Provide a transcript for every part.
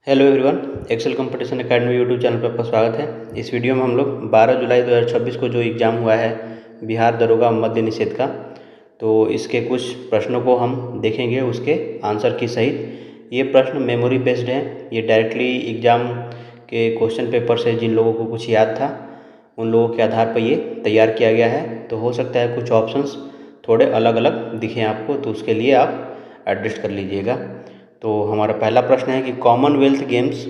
Hello everyone, Excel competition academy YouTube channel पर आपका स्वागत है। इस वीडियो में हम लोग 12 जुलाई 2026 को जो एग्ज़ाम हुआ है बिहार दरोगा मद्य निषेध का, तो इसके कुछ प्रश्नों को हम देखेंगे, उसके आंसर की सहित। ये प्रश्न मेमोरी बेस्ड हैं, ये डायरेक्टली एग्ज़ाम के क्वेश्चन पेपर से जिन लोगों को कुछ याद था उन लोगों के आधार पर ये तैयार किया गया है। तो हो सकता है कुछ ऑप्शंस थोड़े अलग अलग दिखें आपको, तो उसके लिए आप एडजस्ट कर लीजिएगा। तो हमारा पहला प्रश्न है कि कॉमनवेल्थ गेम्स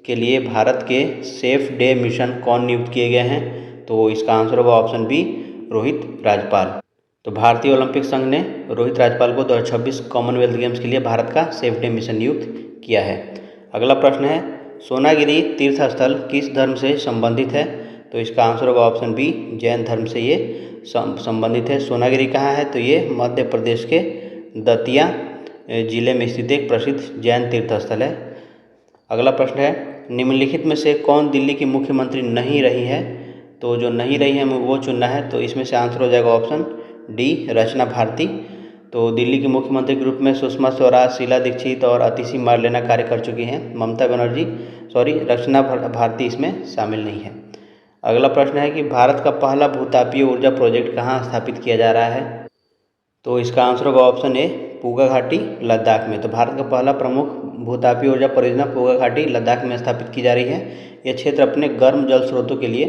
के लिए भारत के सेफ डे मिशन कौन नियुक्त किए गए हैं? तो इसका आंसर होगा ऑप्शन बी, रोहित राजपाल। तो भारतीय ओलंपिक संघ ने रोहित राजपाल को 2026 कॉमनवेल्थ गेम्स के लिए भारत का सेफ डे मिशन नियुक्त किया है। अगला प्रश्न है, सोनागिरी तीर्थ स्थल किस धर्म से संबंधित है? तो इसका आंसर होगा ऑप्शन बी, जैन धर्म से ये संबंधित है। सोनागिरी कहाँ है? तो ये मध्य प्रदेश के दतिया जिले में स्थित एक प्रसिद्ध जैन तीर्थ स्थल है। अगला प्रश्न है, निम्नलिखित में से कौन दिल्ली की मुख्यमंत्री नहीं रही है? तो जो नहीं रही है वो चुनना है। तो इसमें से आंसर हो जाएगा ऑप्शन डी, रचना भारती। तो दिल्ली के मुख्यमंत्री के रूप में सुषमा स्वराज, शीला दीक्षित और अतिशी मार्लेना कार्य कर चुकी हैं। ममता बनर्जी रचना भारती इसमें शामिल नहीं है। अगला प्रश्न है कि भारत का पहला भूतापीय ऊर्जा प्रोजेक्ट कहाँ स्थापित किया जा रहा है? तो इसका आंसर होगा ऑप्शन ए, पूगा घाटी लद्दाख में। तो भारत का पहला प्रमुख भूतापीय ऊर्जा परियोजना पूगा घाटी लद्दाख में स्थापित की जा रही है। यह क्षेत्र अपने गर्म जल स्रोतों के लिए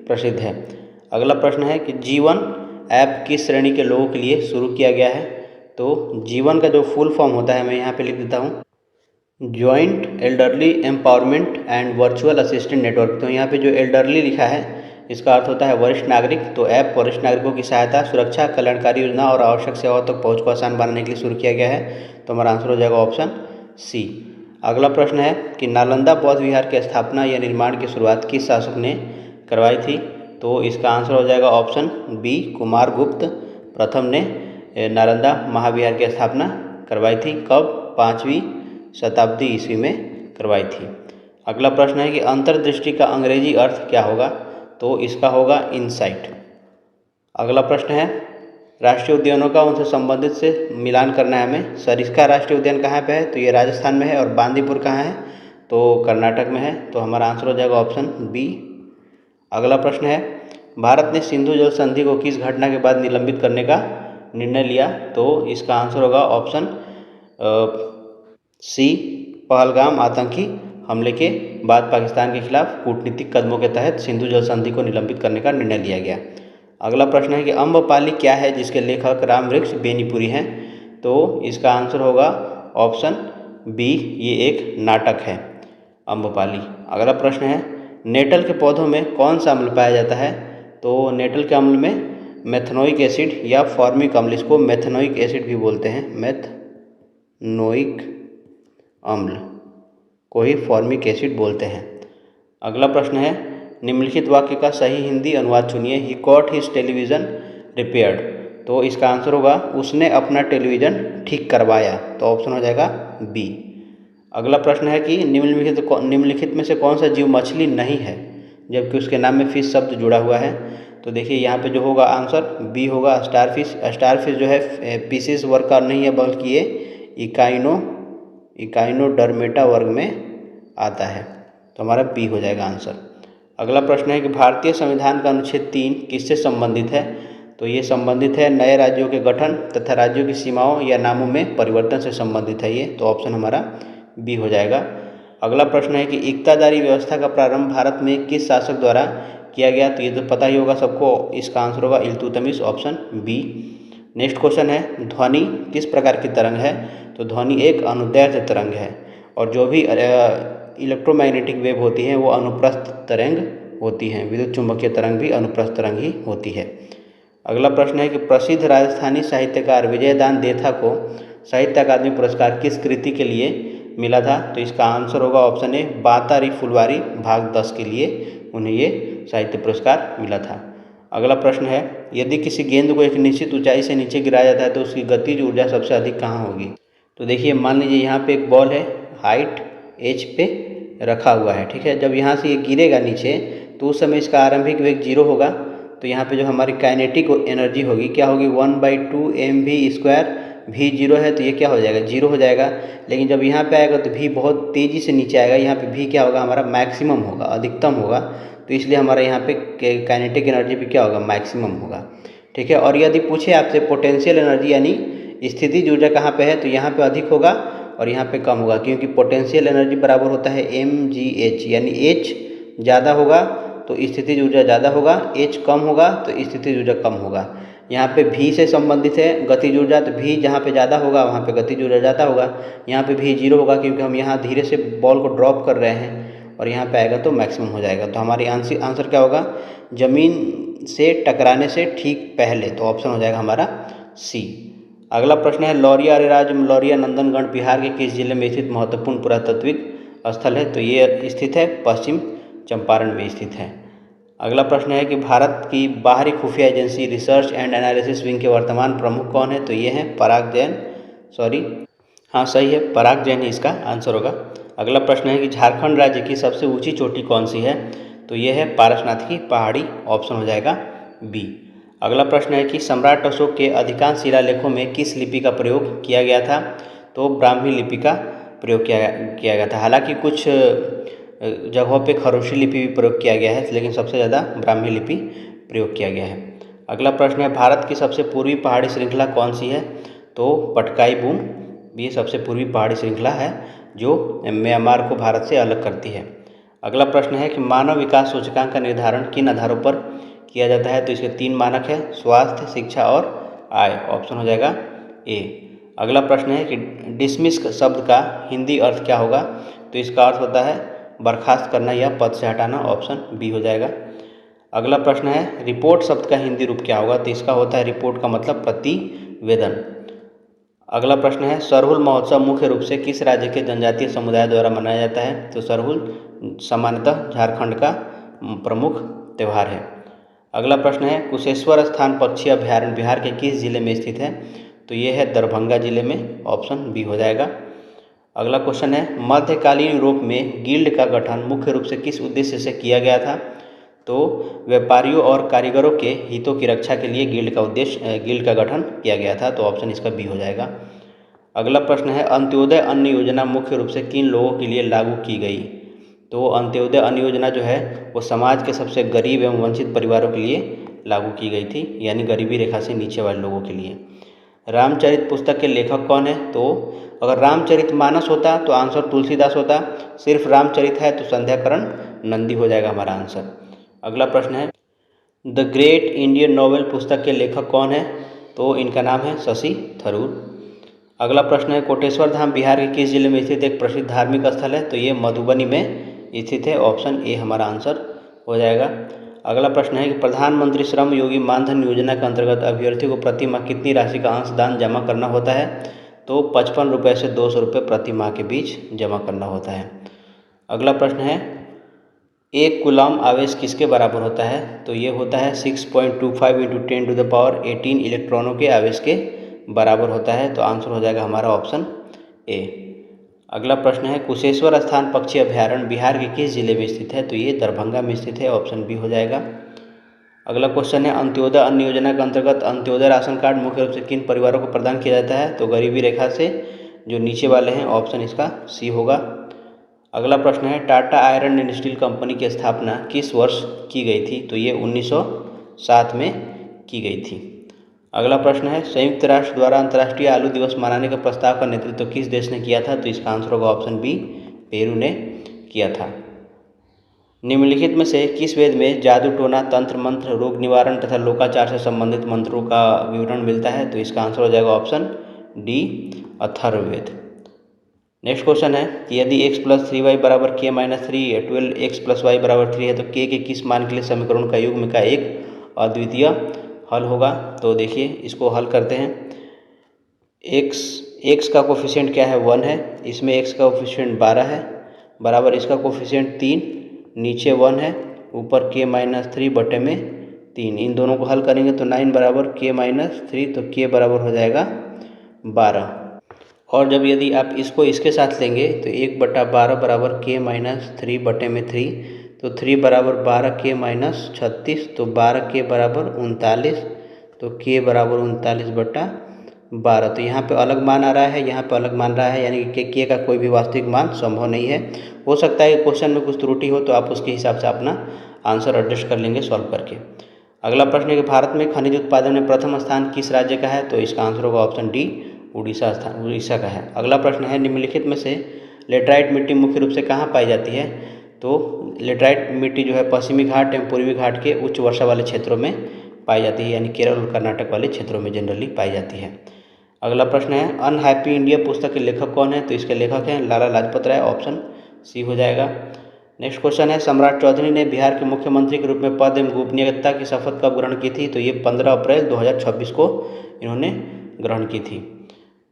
प्रसिद्ध है। अगला प्रश्न है कि जीवन ऐप किस श्रेणी के लोगों के लिए शुरू किया गया है? तो जीवन का जो फुल फॉर्म होता है मैं यहाँ पे लिख देता हूँ, joint elderly empowerment and virtual assistant network. तो यहाँ पे जो एल्डरली लिखा है इसका अर्थ होता है वरिष्ठ नागरिक। तो ऐप वरिष्ठ नागरिकों की सहायता, सुरक्षा, कल्याणकारी योजना और आवश्यक सेवाओं तक पहुंच को आसान बनाने के लिए शुरू किया गया है। तो हमारा आंसर हो जाएगा ऑप्शन सी। अगला प्रश्न है कि नालंदा बौद्ध विहार की स्थापना या निर्माण की शुरुआत किस शासक ने करवाई थी? तो इसका आंसर हो जाएगा ऑप्शन बी, कुमारगुप्त प्रथम ने नालंदा महाविहार की स्थापना करवाई थी। कब? 5वीं शताब्दी ईस्वी में करवाई थी। अगला प्रश्न है कि अंतर्दृष्टि का अंग्रेजी अर्थ क्या होगा? तो इसका होगा इनसाइट। अगला प्रश्न है, राष्ट्रीय उद्यानों का उनसे संबंधित से मिलान करना है हमें। सरिस्का राष्ट्रीय उद्यान कहाँ पे है? तो ये राजस्थान में है। और बांदीपुर कहाँ है? तो कर्नाटक में है। तो हमारा आंसर हो जाएगा ऑप्शन बी। अगला प्रश्न है, भारत ने सिंधु जल संधि को किस घटना के बाद निलंबित करने का निर्णय लिया? तो इसका आंसर होगा ऑप्शन सी, पहलगाम आतंकी हमले के बाद पाकिस्तान के खिलाफ कूटनीतिक कदमों के तहत सिंधु जल संधि को निलंबित करने का निर्णय लिया गया। अगला प्रश्न है कि अम्रपाली क्या है जिसके लेखक रामवृक्ष बेनीपुरी हैं? तो इसका आंसर होगा ऑप्शन बी, ये एक नाटक है अम्रपाली। अगला प्रश्न है, नेटल के पौधों में कौन सा अम्ल पाया जाता है? तो नेटल के अम्ल में मेथनोइक एसिड या फॉर्मिक अम्ल, इसको मेथनोइक एसिड भी बोलते हैं, मेथनोइक अम्ल को ही फॉर्मिक एसिड बोलते हैं। अगला प्रश्न है, निम्नलिखित वाक्य का सही हिंदी अनुवाद चुनिए। ही कॉट हिज टेलीविज़न रिपेयर्ड। तो इसका आंसर होगा उसने अपना टेलीविज़न ठीक करवाया। तो ऑप्शन हो जाएगा बी। अगला प्रश्न है कि निम्नलिखित में से कौन सा जीव मछली नहीं है जबकि उसके नाम में फिश शब्द जुड़ा हुआ है? तो देखिए यहाँ पे जो होगा आंसर बी होगा, स्टारफिश। स्टारफिश जो है पीसीस वर्ग का नहीं है बल्कि ये इकाइनोडर्मेटा वर्ग में आता है। तो हमारा बी हो जाएगा आंसर। अगला प्रश्न है कि भारतीय संविधान का अनुच्छेद 3 किससे संबंधित है? तो ये संबंधित है नए राज्यों के गठन तथा राज्यों की सीमाओं या नामों में परिवर्तन से संबंधित है ये। तो ऑप्शन हमारा बी हो जाएगा। अगला प्रश्न है कि इक्तादारी व्यवस्था का प्रारंभ भारत में किस शासक द्वारा किया गया? तो ये तो पता ही होगा सबको, इसका आंसर होगा Iltutmish, option B. Next question है, ध्वनि किस प्रकार की तरंग है? तो ध्वनि एक अनुदैर्ध्य तरंग है और जो भी इलेक्ट्रोमैग्नेटिक वेव होती हैं वो अनुप्रस्थ तरंग होती हैं। विद्युत चुंबकीय तरंग भी अनुप्रस्थ तरंग ही होती है। अगला प्रश्न है कि प्रसिद्ध राजस्थानी साहित्यकार विजयदान देथा को साहित्य अकादमी पुरस्कार किस कृति के लिए मिला था? तो इसका आंसर होगा ऑप्शन ए, बाता री फुलवारी भाग 10 के लिए उन्हें ये साहित्य पुरस्कार मिला था। अगला प्रश्न है, यदि किसी गेंद को एक निश्चित ऊंचाई से नीचे गिराया जाता है तो उसकी गतिज ऊर्जा सबसे अधिक कहाँ होगी? तो देखिए मान लीजिए यहाँ पे एक बॉल है, हाइट एच पे रखा हुआ है, ठीक है। जब यहाँ से ये गिरेगा नीचे तो उस समय इसका आरंभिक वेग 0 होगा। तो यहाँ पे जो हमारी काइनेटिक एनर्जी होगी क्या होगी? 1/2 mv² भी जीरो है तो ये क्या हो जाएगा, जीरो हो जाएगा। लेकिन जब यहाँ पे आएगा तो भी बहुत तेज़ी से नीचे आएगा, यहाँ पे भी क्या होगा, हमारा मैक्सिमम होगा, अधिकतम होगा। तो इसलिए हमारा यहाँ पे काइनेटिक एनर्जी भी क्या होगा, मैक्सिमम होगा। ठीक है। और यदि पूछे आपसे पोटेंशियल एनर्जी यानी स्थितिज ऊर्जा कहाँ पे है, तो यहाँ पे अधिक होगा और यहाँ पे कम होगा, क्योंकि पोटेंशियल एनर्जी बराबर होता है mgh, यानी h ज़्यादा होगा तो स्थितिज ऊर्जा ज़्यादा होगा, h कम होगा तो स्थितिज ऊर्जा कम होगा। यहाँ पे v से संबंधित है गतिज ऊर्जा, तो v जहाँ पे ज़्यादा होगा वहाँ पे गतिज ऊर्जा ज़्यादा होगा। यहाँ पे v जीरो होगा क्योंकि हम यहाँ धीरे से बॉल को ड्रॉप कर रहे हैं, और यहाँ पे आएगा तो मैक्सिमम हो जाएगा। तो हमारी आंसर क्या होगा, जमीन से टकराने से ठीक पहले, तो ऑप्शन हो जाएगा हमारा सी। अगला प्रश्न है, लौरिया अरेराज लौरिया नंदनगढ़ बिहार के किस जिले में स्थित महत्वपूर्ण पुरातात्विक स्थल है, तो ये स्थित है पश्चिम चंपारण में स्थित है। अगला प्रश्न है कि भारत की बाहरी खुफिया agency research and analysis wing के वर्तमान प्रमुख कौन है, तो ये हैं पराग जैन, हाँ सही है, पराग जैन ही इसका आंसर होगा। अगला प्रश्न है कि झारखंड राज्य की सबसे ऊंची चोटी कौन सी है, तो ये है पारसनाथ की पहाड़ी, ऑप्शन हो जाएगा बी। अगला प्रश्न है कि सम्राट अशोक के अधिकांश शिलालेखों में किस लिपि का प्रयोग किया गया था, तो ब्राह्मी लिपि का प्रयोग किया गया था। हालांकि कुछ जगहों पे खरोशी लिपि भी प्रयोग किया गया है, लेकिन सबसे ज़्यादा ब्राह्मी लिपि प्रयोग किया गया है। अगला प्रश्न है, भारत की सबसे पूर्वी पहाड़ी श्रृंखला कौन सी है, तो पटकाई बूम भी सबसे पूर्वी पहाड़ी श्रृंखला है जो म्यांमार को भारत से अलग करती है। अगला प्रश्न है कि मानव विकास सूचकांक का निर्धारण किन आधारों पर किया जाता है, तो इसके 3 मानक है, स्वास्थ्य, शिक्षा और आय, ऑप्शन हो जाएगा ए। अगला प्रश्न है कि डिसमिस शब्द का हिंदी अर्थ क्या होगा, तो इसका अर्थ होता है बर्खास्त करना या पद से हटाना, ऑप्शन बी हो जाएगा। अगला प्रश्न है, रिपोर्ट शब्द का हिंदी रूप क्या होगा, तो इसका होता है रिपोर्ट का मतलब प्रतिवेदन। अगला प्रश्न है, सरहुल महोत्सव मुख्य रूप से किस राज्य के जनजातीय समुदाय द्वारा मनाया जाता है, तो सरहुल सामान्यतः झारखंड का प्रमुख त्यौहार है। अगला प्रश्न है, कुशेश्वर स्थान पक्षी अभयारण्य बिहार के किस जिले में स्थित है, तो ये है दरभंगा जिले में, ऑप्शन बी हो जाएगा। अगला क्वेश्चन है, मध्यकालीन यूरोप में गिल्ड का गठन मुख्य रूप से किस उद्देश्य से किया गया था, तो व्यापारियों और कारीगरों के हितों की रक्षा के लिए गिल्ड का गठन किया गया था, तो ऑप्शन इसका बी हो जाएगा। अगला प्रश्न है, अंत्योदय अन्न योजना मुख्य रूप से किन लोगों के लिए लागू की गई, तो अंत्योदय अन्न योजना जो है वो समाज के सबसे गरीब एवं वंचित परिवारों के लिए लागू की गई थी, यानी गरीबी रेखा से नीचे वाले लोगों के लिए। रामचरित पुस्तक के लेखक कौन है, तो अगर रामचरित मानस होता तो आंसर तुलसीदास होता, सिर्फ रामचरित है तो संध्याकरण नंदी हो जाएगा हमारा आंसर। अगला प्रश्न है, द ग्रेट इंडियन नॉवेल पुस्तक के लेखक कौन है, तो इनका नाम है शशि थरूर। अगला प्रश्न है, कोटेश्वर धाम बिहार के किस जिले में स्थित एक प्रसिद्ध धार्मिक स्थल है, तो ये मधुबनी में स्थित है, ऑप्शन ए हमारा आंसर हो जाएगा। अगला प्रश्न है कि प्रधानमंत्री श्रम योगी मानधन योजना के अंतर्गत अभ्यर्थी को प्रति माह कितनी राशि का अंशदान जमा करना होता है, तो 55 रुपये से 200 रुपये प्रति माह के बीच जमा करना होता है। अगला प्रश्न है, एक कूलम आवेश किसके बराबर होता है, तो ये होता है 6.25 × 10⁻18 इलेक्ट्रॉनों के आवेश के बराबर होता है, तो आंसर हो जाएगा हमारा ऑप्शन ए। अगला प्रश्न है, कुशेश्वर स्थान पक्षी अभयारण्य बिहार के किस जिले में स्थित है, तो ये दरभंगा में स्थित है, ऑप्शन बी हो जाएगा। अगला क्वेश्चन है, अंत्योदय अन्न योजना के अंतर्गत अंत्योदय राशन कार्ड मुख्य रूप से किन परिवारों को प्रदान किया जाता है, तो गरीबी रेखा से जो नीचे वाले हैं, ऑप्शन इसका सी होगा। अगला प्रश्न है, Tata iron and steel company की स्थापना किस वर्ष की गई थी, तो ये 1907 में की गई थी। अगला प्रश्न है, संयुक्त राष्ट्र द्वारा अंतर्राष्ट्रीय आलू दिवस मनाने के प्रस्ताव का नेतृत्व किस देश ने किया था, तो इसका आंसर होगा ऑप्शन बी, पेरू ने किया था। निम्नलिखित में से किस वेद में जादू टोना तंत्र मंत्र रोग निवारण तथा लोकाचार से संबंधित मंत्रों का विवरण मिलता है, तो इसका आंसर हो जाएगा option D, Atharvaveda. Next question है कि यदि x + 3y = k - 3 12x + y = 3 है तो k के किस मान के लिए समीकरण का युग्म का एक अद्वितीय हल होगा, तो देखिए इसको हल करते हैं। x का कोफिशिएंट क्या है, 1 है, इसमें x का कोफिशिएंट 12 है, बराबर इसका कोफिशिएंट 3, नीचे 1 है, ऊपर k - 3 बटे में 3, इन दोनों को हल करेंगे तो 9 = k - 3, तो k बराबर हो जाएगा 12। और जब यदि आप इसको इसके साथ लेंगे तो 1/12 बराबर k - 3 बटे में 3, तो 3 बराबर 12k - 36, तो 12k बराबर 39, तो k बराबर 39/12, 12। तो यहाँ पे अलग मान आ रहा है, यहाँ पे अलग मान रहा है, यानी कि के का कोई भी वास्तविक मान संभव नहीं है। हो सकता है क्वेश्चन में कुछ त्रुटि हो तो आप उसके हिसाब से अपना आंसर एडजस्ट कर लेंगे सॉल्व करके। अगला प्रश्न है कि भारत में खनिज उत्पादन में प्रथम स्थान किस राज्य का है? तो इसका आंसर होगा ऑप्शन डी, उड़ीसा का है। अगला प्रश्न है निम्नलिखित में से लेटराइट मिट्टी मुख्य रूप से कहाँ पाई जाती है? तो लेटराइट मिट्टी जो है पश्चिमी घाट एवं पूर्वी घाट के उच्च वर्षा वाले क्षेत्रों में पाई जाती है, यानी केरल और कर्नाटक वाले क्षेत्रों में जनरली पाई जाती है। अगला प्रश्न है अनहैप्पी इंडिया पुस्तक के लेखक कौन है? तो इसके लेखक हैं लाला लाजपत राय, ऑप्शन सी हो जाएगा। नेक्स्ट क्वेश्चन है सम्राट चौधरी ने बिहार के मुख्यमंत्री के रूप में पद एवं गोपनीयता की शपथ कब ग्रहण की थी? तो ये 15 अप्रैल 2026 को इन्होंने ग्रहण की थी।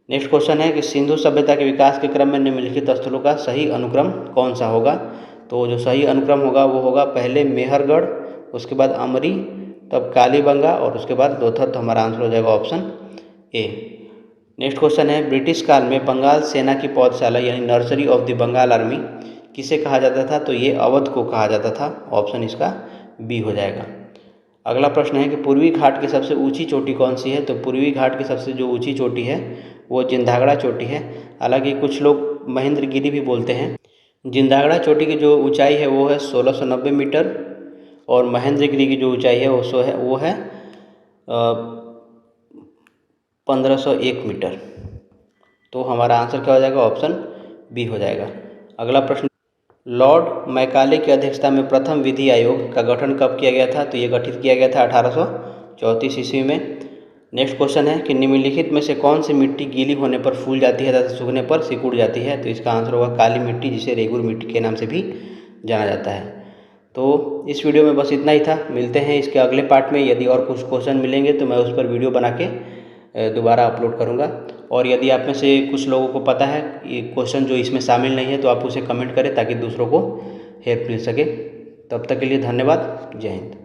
नेक्स्ट क्वेश्चन है कि सिंधु सभ्यता के विकास के क्रम में निम्नलिखित स्थलों का सही अनुक्रम कौन सा होगा? तो जो सही अनुक्रम होगा वो होगा पहले मेहरगढ़, उसके बाद अमरी, तब कालीबंगा और उसके बाद लोथर। तो हमारा आंसर हो जाएगा ऑप्शन ए। नेक्स्ट क्वेश्चन है ब्रिटिश काल में बंगाल सेना की पौधशाला यानी nursery of the Bengal army किसे कहा जाता था? तो ये अवध को कहा जाता था, ऑप्शन इसका बी हो जाएगा। अगला प्रश्न है कि पूर्वी घाट की सबसे ऊंची चोटी कौन सी है? तो पूर्वी घाट की सबसे जो ऊंची चोटी है वो जिंदागड़ा चोटी है। हालांकि कुछ लोग महेंद्रगिरी भी बोलते हैं। जिंदागड़ा चोटी की जो ऊंचाई है वो है 1690 मीटर और महेंद्रगिरी की जो ऊंचाई है वो है 1501 मीटर। तो हमारा आंसर क्या हो जाएगा? ऑप्शन बी हो जाएगा। अगला प्रश्न लॉर्ड मैकाले की अध्यक्षता में प्रथम विधि आयोग का गठन कब किया गया था? तो ये गठित किया गया था 1834 ईस्वी में। नेक्स्ट क्वेश्चन है कि निम्नलिखित में से कौन सी मिट्टी गीली होने पर फूल जाती है तथा सूखने पर सिकुड़ जाती है? तो इसका आंसर होगा काली मिट्टी, जिसे रेगुर मिट्टी के नाम से भी जाना जाता है। तो इस वीडियो में बस इतना ही था। मिलते हैं इसके अगले पार्ट में। यदि और कुछ क्वेश्चन मिलेंगे तो मैं उस पर वीडियो बना के दोबारा अपलोड करूँगा। और यदि आप में से कुछ लोगों को पता है ये क्वेश्चन जो इसमें शामिल नहीं है तो आप उसे कमेंट करें ताकि दूसरों को हेल्प मिल सके। तब तक के लिए धन्यवाद। जय हिंद।